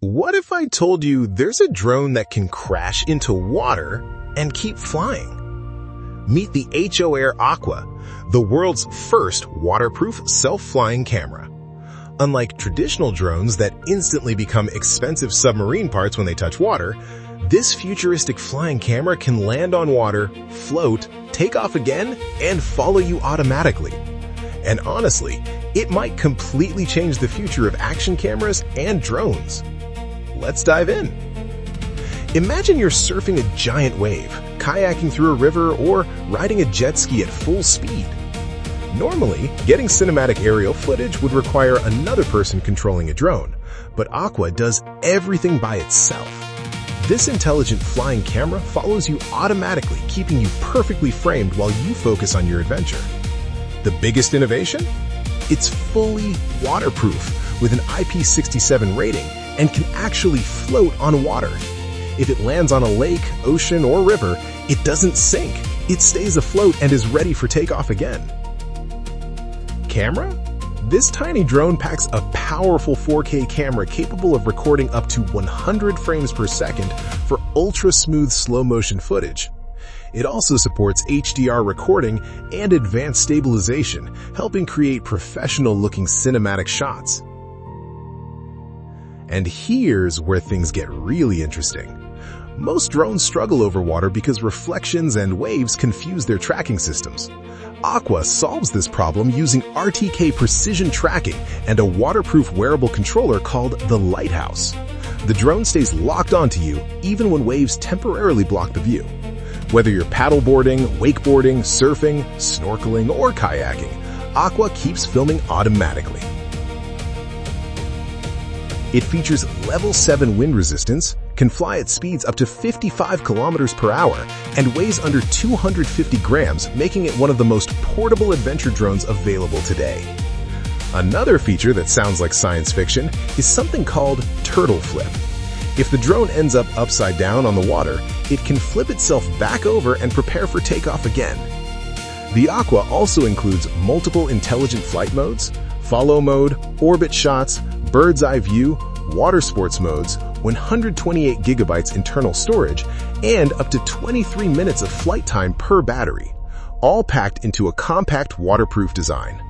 What if I told you there's a drone that can crash into water and keep flying? Meet the HOVErair AQUA, the world's first waterproof self-flying camera. Unlike traditional drones that instantly become expensive submarine parts when they touch water, this futuristic flying camera can land on water, float, take off again, and follow you automatically. And honestly, it might completely change the future of action cameras and drones. Let's dive in. Imagine you're surfing a giant wave, kayaking through a river, or riding a jet ski at full speed. Normally, getting cinematic aerial footage would require another person controlling a drone, but Aqua does everything by itself. This intelligent flying camera follows you automatically, keeping you perfectly framed while you focus on your adventure. The biggest innovation? It's fully waterproof with an IP67 rating and can actually float on water. If it lands on a lake, ocean, or river, it doesn't sink. It stays afloat and is ready for takeoff again. Camera? This tiny drone packs a powerful 4K camera capable of recording up to 100 frames per second for ultra-smooth slow-motion footage. It also supports HDR recording and advanced stabilization, helping create professional-looking cinematic shots. And here's where things get really interesting. Most drones struggle over water because reflections and waves confuse their tracking systems. Aqua solves this problem using RTK precision tracking and a waterproof wearable controller called the Lighthouse. The drone stays locked onto you even when waves temporarily block the view. Whether you're paddleboarding, wakeboarding, surfing, snorkeling, or kayaking, Aqua keeps filming automatically. It features level 7 wind resistance, can fly at speeds up to 55 kilometers per hour, and weighs under 250 grams, making it one of the most portable adventure drones available today. Another feature that sounds like science fiction is something called turtle flip. If the drone ends up upside down on the water, it can flip itself back over and prepare for takeoff again. The Aqua also includes multiple intelligent flight modes, follow mode, orbit shots, bird's eye view, water sports modes, 128 gigabytes internal storage, and up to 23 minutes of flight time per battery, all packed into a compact waterproof design.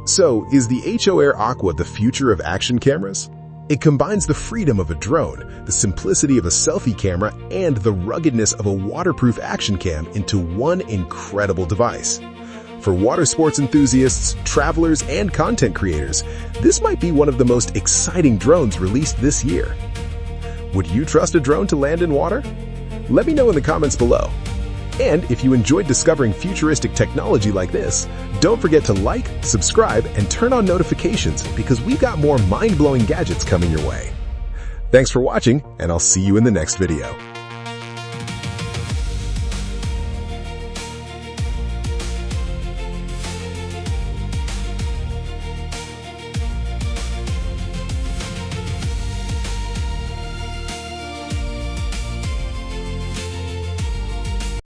So, is the HOVErair AQUA the future of action cameras? It combines the freedom of a drone, the simplicity of a selfie camera, and the ruggedness of a waterproof action cam into one incredible device. For water sports enthusiasts, travelers, and content creators, this might be one of the most exciting drones released this year. Would you trust a drone to land in water? Let me know in the comments below. And if you enjoyed discovering futuristic technology like this, don't forget to like, subscribe, and turn on notifications because we've got more mind-blowing gadgets coming your way. Thanks for watching, and I'll see you in the next video.